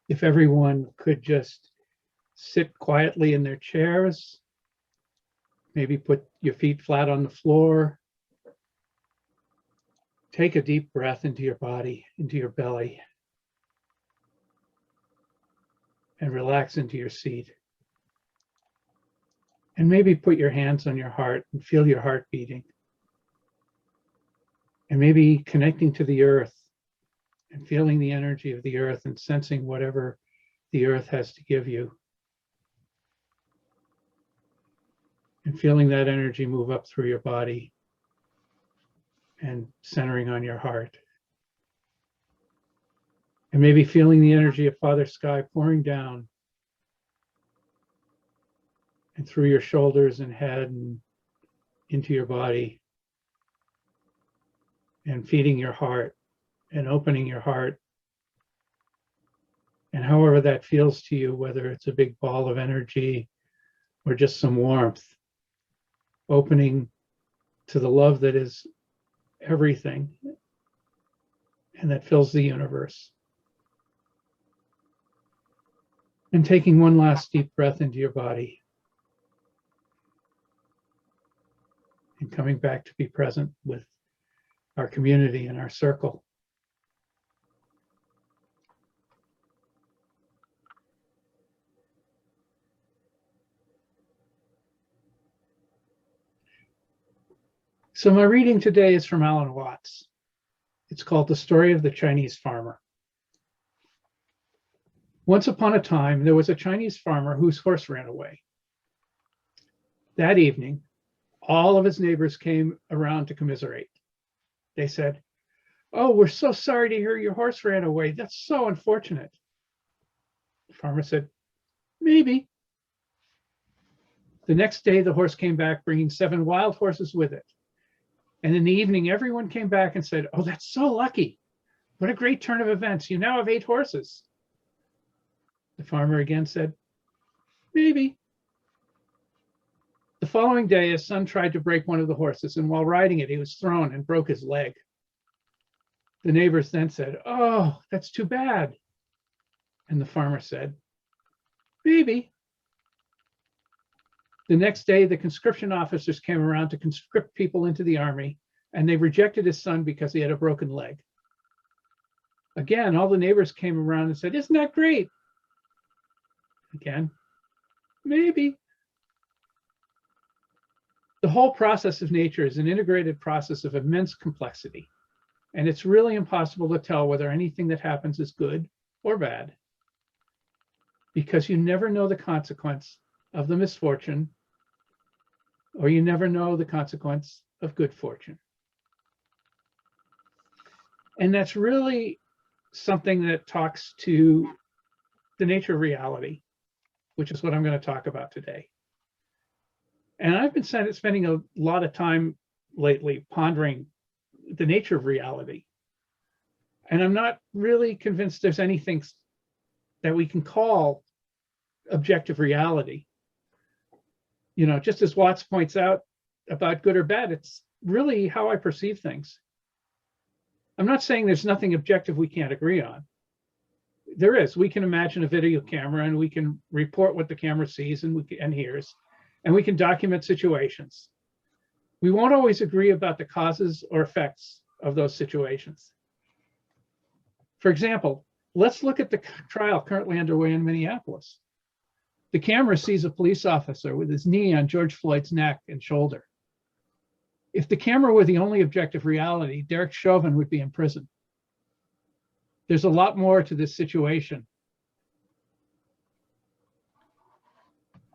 if everyone could just sit quietly in their chairs, maybe put your feet flat on the floor, take a deep breath into your body, into your belly, and relax into your seat. And maybe put your hands on your heart and feel your heart beating. And maybe connecting to the earth and feeling the energy of the earth and sensing whatever the earth has to give you. And feeling that energy move up through your body and centering on your heart. And maybe feeling the energy of Father Sky pouring down and through your shoulders and head and into your body, and feeding your heart and opening your heart. And however that feels to you, whether it's a big ball of energy or just some warmth, opening to the love that is everything and that fills the universe. And taking one last deep breath into your body and coming back to be present with our community and our circle. So my reading today is from Alan Watts. It's called The Story of the Chinese Farmer. Once upon a time, there was a Chinese farmer whose horse ran away. That evening, all of his neighbors came around to commiserate. They said, "Oh, we're so sorry to hear your horse ran away. That's so unfortunate." The farmer said, "Maybe." The next day, the horse came back bringing 7 wild horses with it. And in the evening, everyone came back and said, "Oh, that's so lucky. What a great turn of events. You now have 8 horses." The farmer again said, "Maybe." The following day, his son tried to break one of the horses, and while riding it, he was thrown and broke his leg. The neighbors then said, "Oh, that's too bad." And the farmer said, "Maybe." The next day, the conscription officers came around to conscript people into the army, and they rejected his son because he had a broken leg. Again, all the neighbors came around and said, "Isn't that great?" Again, "Maybe." The whole process of nature is an integrated process of immense complexity, and it's really impossible to tell whether anything that happens is good or bad, because you never know the consequence of the misfortune, or you never know the consequence of good fortune. And that's really something that talks to the nature of reality, which is what I'm going to talk about today. And I've been spending a lot of time lately pondering the nature of reality. And I'm not really convinced there's anything that we can call objective reality. You know, just as Watts points out about good or bad, it's really how I perceive things. I'm not saying there's nothing objective we can't agree on. There is. We can imagine a video camera and we can report what the camera sees and hears, and we can document situations. We won't always agree about the causes or effects of those situations. For example, let's look at the trial currently underway in Minneapolis. The camera sees a police officer with his knee on George Floyd's neck and shoulder. If the camera were the only objective reality, Derek Chauvin would be in prison. There's a lot more to this situation.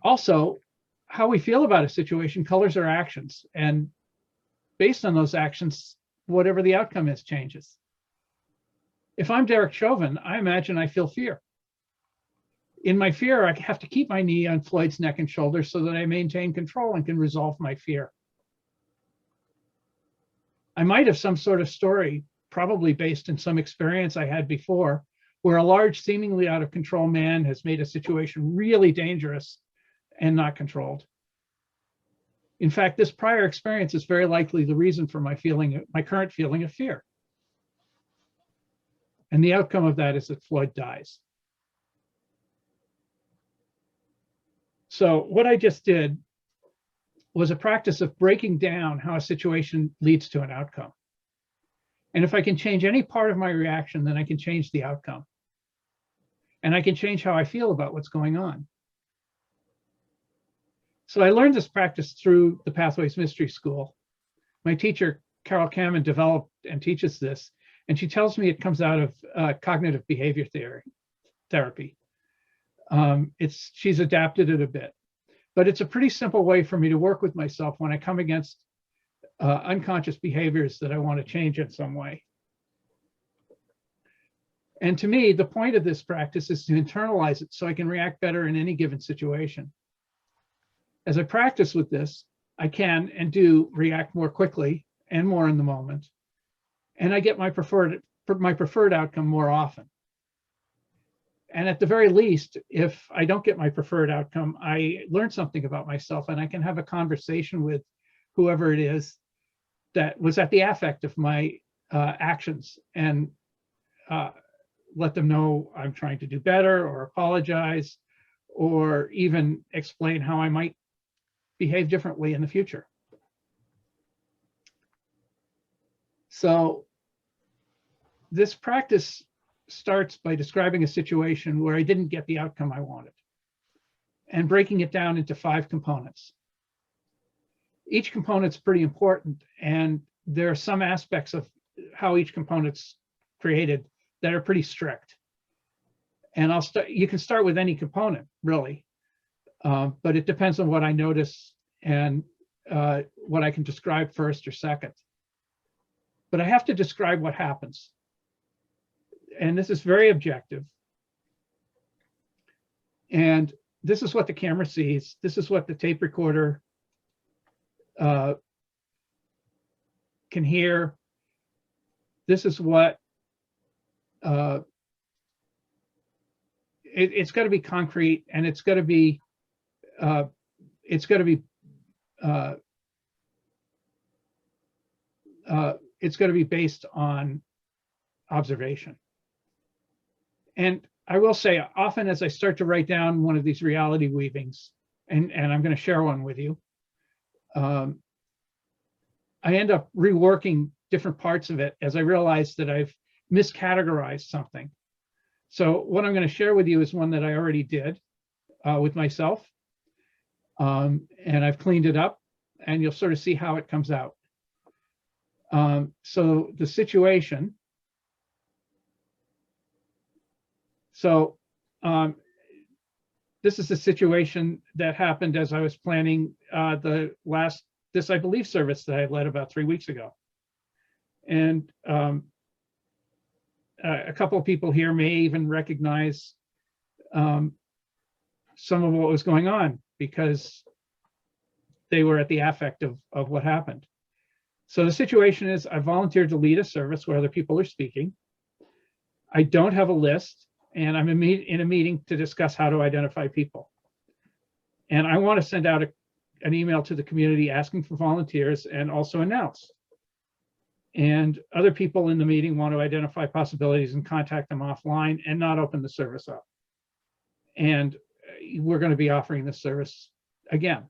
Also, how we feel about a situation colors our actions, and based on those actions, whatever the outcome is changes. If I'm Derek Chauvin, I imagine I feel fear. In my fear, I have to keep my knee on Floyd's neck and shoulder so that I maintain control and can resolve my fear. I might have some sort of story, probably based in some experience I had before, where a large, seemingly out of control man has made a situation really dangerous and not controlled. In fact, this prior experience is very likely the reason for my current feeling of fear. And the outcome of that is that Floyd dies. So what I just did was a practice of breaking down how a situation leads to an outcome. And if I can change any part of my reaction, then I can change the outcome. And I can change how I feel about what's going on. So I learned this practice through the Pathways Mystery School. My teacher, Carol Kamen, developed and teaches this, and she tells me it comes out of cognitive behavior therapy. She's adapted it a bit, but it's a pretty simple way for me to work with myself when I come against unconscious behaviors that I want to change in some way. And to me, the point of this practice is to internalize it so I can react better in any given situation. As I practice with this, I can and do react more quickly and more in the moment, and I get my preferred outcome more often. And at the very least, if I don't get my preferred outcome, I learn something about myself, and I can have a conversation with whoever it is that was at the affect of my actions, and let them know I'm trying to do better, or apologize, or even explain how I might behave differently in the future. So this practice starts by describing a situation where I didn't get the outcome I wanted, and breaking it down into 5 components. Each component's pretty important, and there are some aspects of how each component's created that are pretty strict. And you can start with any component, really, but it depends on what I notice and what I can describe first or second. But I have to describe what happens. And this is very objective. And this is what the camera sees. This is what the tape recorder can hear. This is what it's got to be concrete, and it's got to be based on observation. And I will say, often as I start to write down one of these reality weavings, and I'm going to share one with you, I end up reworking different parts of it as I realize that I've miscategorized something. So what I'm going to share with you is one that I already did with myself, and I've cleaned it up, and you'll sort of see how it comes out. So the situation. So this is the situation that happened as I was planning this, I believe, service that I led about 3 weeks ago. And a couple of people here may even recognize some of what was going on because they were at the affect of what happened. So the situation is, I volunteered to lead a service where other people are speaking. I don't have a list, and I'm in a meeting to discuss how to identify people. And I want to send out an email to the community asking for volunteers and also announce. And other people in the meeting want to identify possibilities and contact them offline and not open the service up. And we're going to be offering this service again.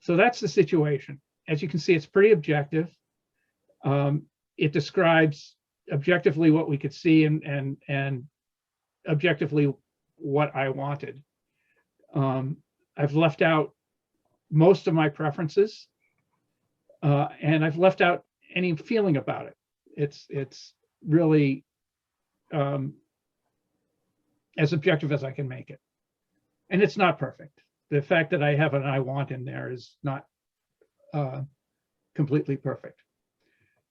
So that's the situation. As you can see, it's pretty objective. It describes objectively what we could see and objectively what I wanted. I've left out most of my preferences, and I've left out any feeling about it. It's really as objective as I can make it. And it's not perfect. The fact that I have an I want in there is not completely perfect.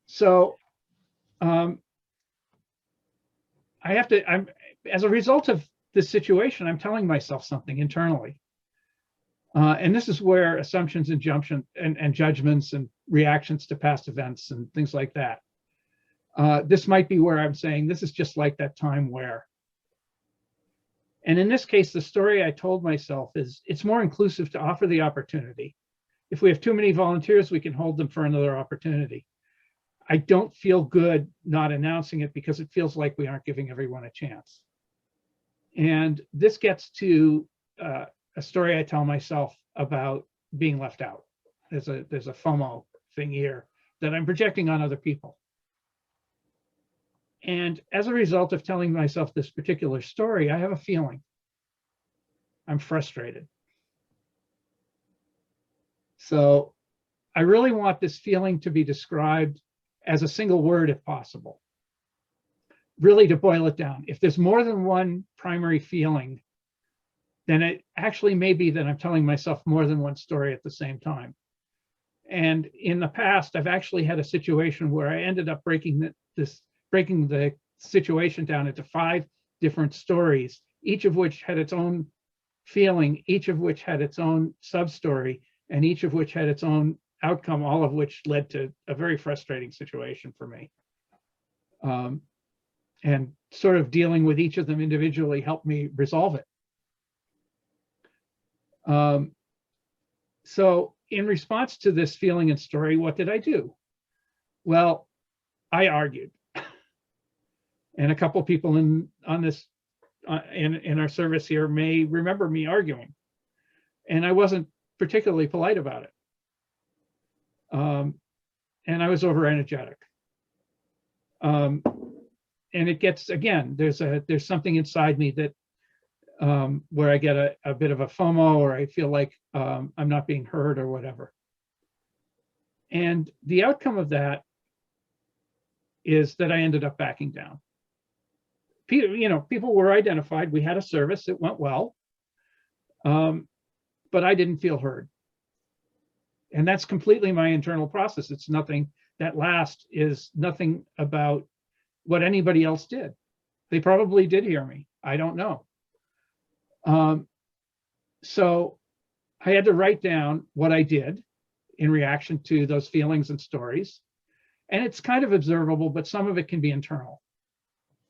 So as a result of this situation, I'm telling myself something internally. And this is where assumptions and judgments and reactions to past events and things like that. This might be where I'm saying, this is just like that time where. And in this case, the story I told myself is, it's more inclusive to offer the opportunity. If we have too many volunteers, we can hold them for another opportunity. I don't feel good not announcing it because it feels like we aren't giving everyone a chance. And this gets to a story I tell myself about being left out. There's a FOMO thing here that I'm projecting on other people. And as a result of telling myself this particular story, I have a feeling. I'm frustrated. So I really want this feeling to be described as a single word if possible. Really to boil it down. If there's more than one primary feeling, then it actually may be that I'm telling myself more than one story at the same time. And in the past, I've actually had a situation where I ended up breaking the situation down into 5 different stories, each of which had its own feeling, each of which had its own sub-story, and each of which had its own outcome, all of which led to a very frustrating situation for me. And sort of dealing with each of them individually helped me resolve it. So in response to this feeling and story, what did I do? Well, I argued. And a couple people in our service here may remember me arguing. And I wasn't particularly polite about it. And I was over energetic. And it gets, again, there's something inside me that where I get a bit of a FOMO, or I feel like I'm not being heard or whatever. And the outcome of that is that I ended up backing down. People were identified. We had a service. It went well. But I didn't feel heard. And that's completely my internal process. It's nothing, that last is nothing about what anybody else did. They probably did hear me. I don't know. So I had to write down what I did in reaction to those feelings and stories. And it's kind of observable, but some of it can be internal,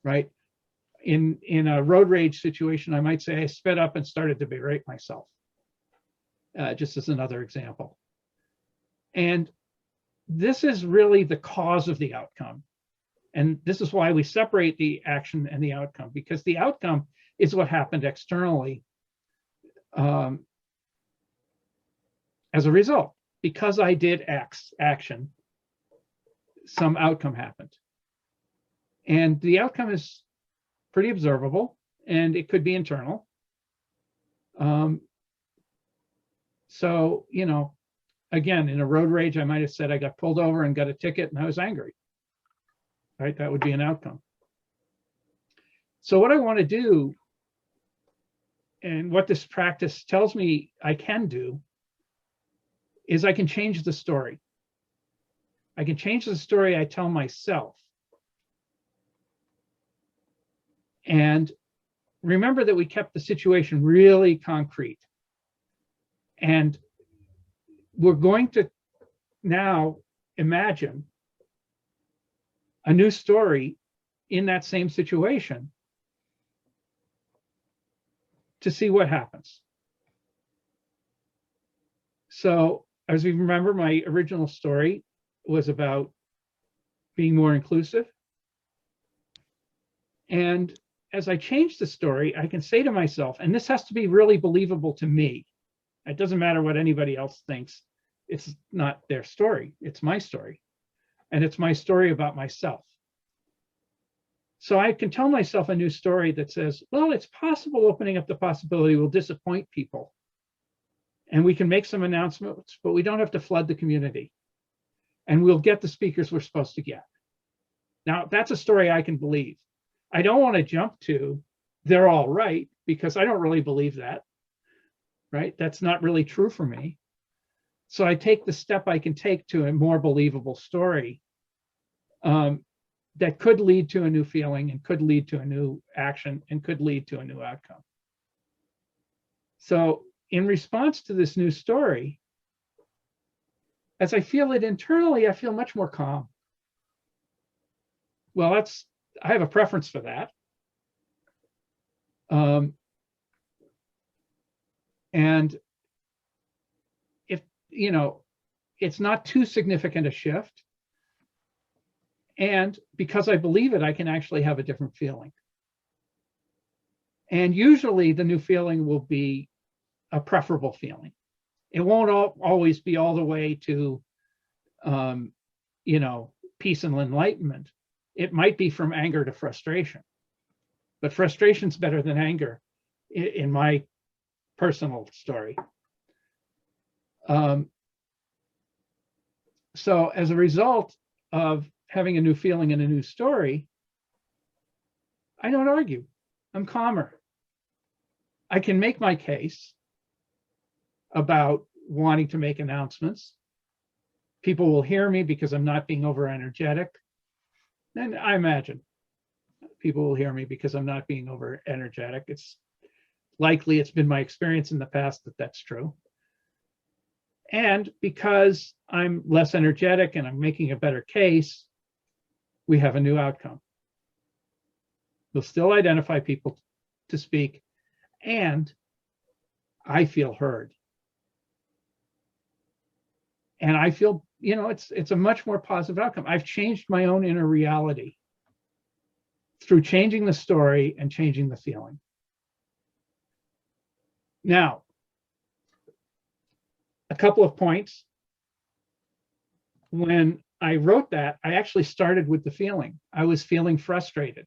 right? In a road rage situation, I might say I sped up and started to berate myself, just as another example. And this is really the cause of the outcome. And this is why we separate the action and the outcome, because the outcome is what happened externally as a result. Because I did action, some outcome happened. And the outcome is pretty observable, and it could be internal. So, again, in a road rage, I might have said I got pulled over and got a ticket and I was angry, right? That would be an outcome. So what I want to do, and what this practice tells me I can do, is I can change the story. I can change the story I tell myself. And remember that we kept the situation really concrete. And we're going to now imagine a new story in that same situation to see what happens. So, as we remember, my original story was about being more inclusive. And as I change the story, I can say to myself, and this has to be really believable to me. It doesn't matter what anybody else thinks. It's not their story. It's my story. And it's my story about myself. So I can tell myself a new story that says, well, it's possible opening up the possibility will disappoint people. And we can make some announcements, but we don't have to flood the community. And we'll get the speakers we're supposed to get. Now, that's a story I can believe. I don't want to jump to, they're all right, because I don't really believe that, right? That's not really true for me. So I take the step I can take to a more believable story that could lead to a new feeling and could lead to a new action and could lead to a new outcome. So in response to this new story, as I feel it internally, I feel much more calm. Well, I have a preference for that. And if, it's not too significant a shift. And because I believe it, I can actually have a different feeling. And usually the new feeling will be a preferable feeling. It won't always be all the way to, peace and enlightenment. It might be from anger to frustration, but frustration's better than anger in my personal story. So as a result of having a new feeling and a new story, I don't argue. I'm calmer. I can make my case about wanting to make announcements. People will hear me because I'm not being over energetic. And I imagine people will hear me because I'm not being over energetic. It's likely, it's been my experience in the past that that's true. And because I'm less energetic and I'm making a better case, we have a new outcome. We'll still identify people to speak, and I feel heard. And I feel, it's a much more positive outcome. I've changed my own inner reality through changing the story and changing the feeling. Now, a couple of points. When I wrote that, I actually started with the feeling. I was feeling frustrated.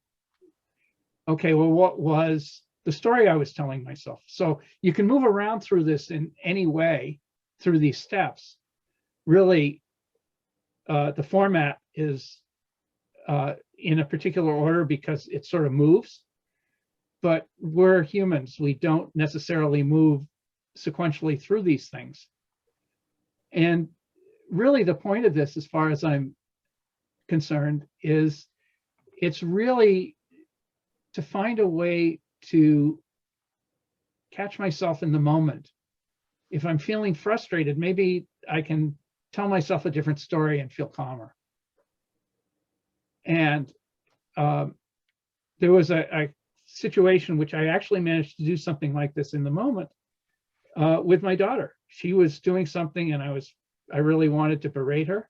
Okay, well, what was the story I was telling myself? So you can move around through this in any way through these steps. Really, the format is in a particular order because it sort of moves, but we're humans. We don't necessarily move sequentially through these things. And really the point of this, as far as I'm concerned, is it's really to find a way to catch myself in the moment. If I'm feeling frustrated, maybe I can tell myself a different story and feel calmer. And there was a situation which I actually managed to do something like this in the moment with my daughter. She was doing something and I really wanted to berate her.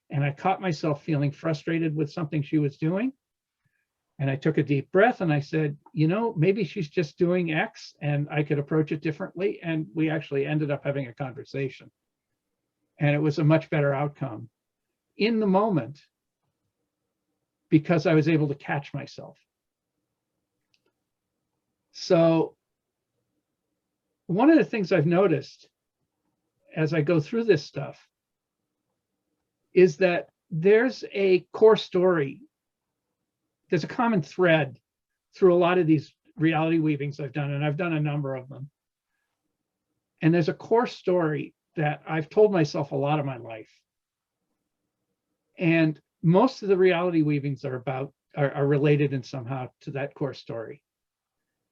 And I caught myself feeling frustrated with something she was doing. And I took a deep breath and I said, maybe she's just doing X and I could approach it differently. And we actually ended up having a conversation. And it was a much better outcome in the moment because I was able to catch myself. So one of the things I've noticed as I go through this stuff is that there's a core story. There's a common thread through a lot of these reality weavings I've done, and I've done a number of them. And there's a core story that I've told myself a lot of my life. And most of the reality weavings are related in somehow to that core story.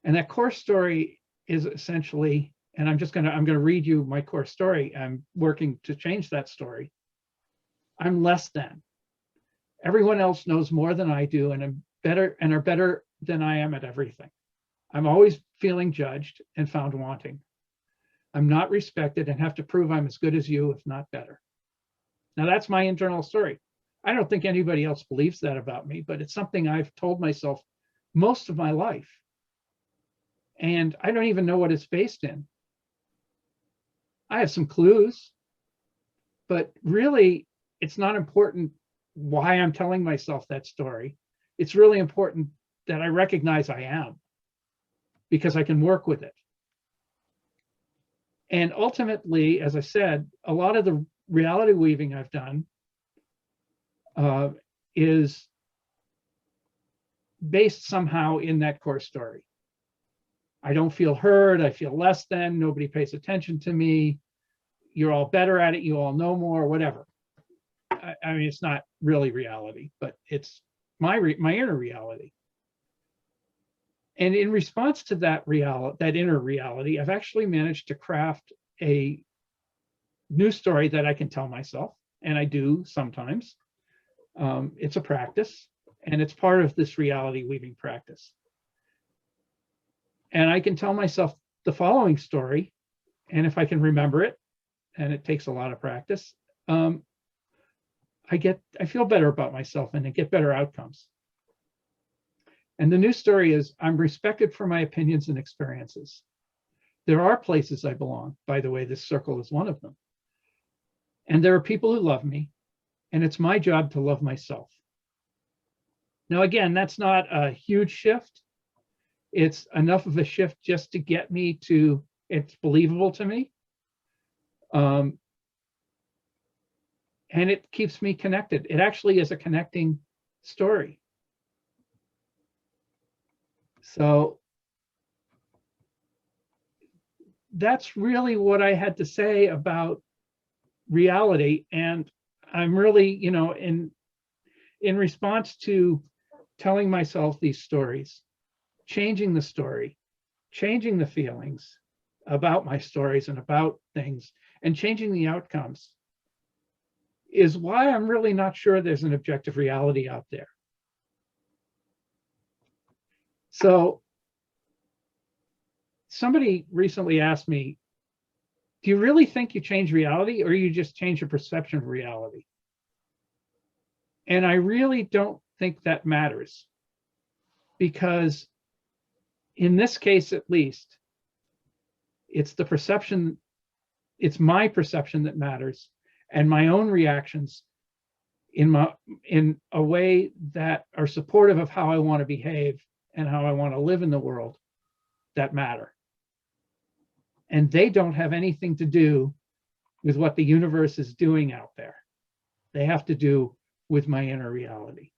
And that core story is essentially, and I'm going to read you my core story. I'm working to change that story. I'm less than. Everyone else knows more than I do, and I'm better and are better than I am at everything. I'm always feeling judged and found wanting. I'm not respected and have to prove I'm as good as you, if not better. Now that's my internal story. I don't think anybody else believes that about me, but it's something I've told myself most of my life. And I don't even know what it's based in. I have some clues, but really it's not important why I'm telling myself that story. It's really important that I recognize I am, because I can work with it. And ultimately, as I said, a lot of the reality weaving I've done is based somehow in that core story. I don't feel heard, I feel less than, nobody pays attention to me, you're all better at it, you all know more, whatever. I mean, it's not really reality, but it's my inner reality. And in response to that inner reality, I've actually managed to craft a new story that I can tell myself, and I do sometimes. It's a practice, and it's part of this reality weaving practice. And I can tell myself the following story, and if I can remember it, and it takes a lot of practice, I feel better about myself and I get better outcomes. And the new story is, I'm respected for my opinions and experiences. There are places I belong. By the way, this circle is one of them. And there are people who love me, and it's my job to love myself. Now, again, that's not a huge shift. It's enough of a shift just to get me to, it's believable to me. And it keeps me connected. It actually is a connecting story. So that's really what I had to say about reality. And I'm really, in response to telling myself these stories, changing the story, changing the feelings about my stories and about things, and changing the outcomes, is why I'm really not sure there's an objective reality out there. So somebody recently asked me, do you really think you change reality, or you just change your perception of reality? And I really don't think that matters, because in this case, at least, it's the perception, it's my perception that matters, and my own reactions in a way that are supportive of how I want to behave and how I want to live in the world, that matter. And they don't have anything to do with what the universe is doing out there. They have to do with my inner reality.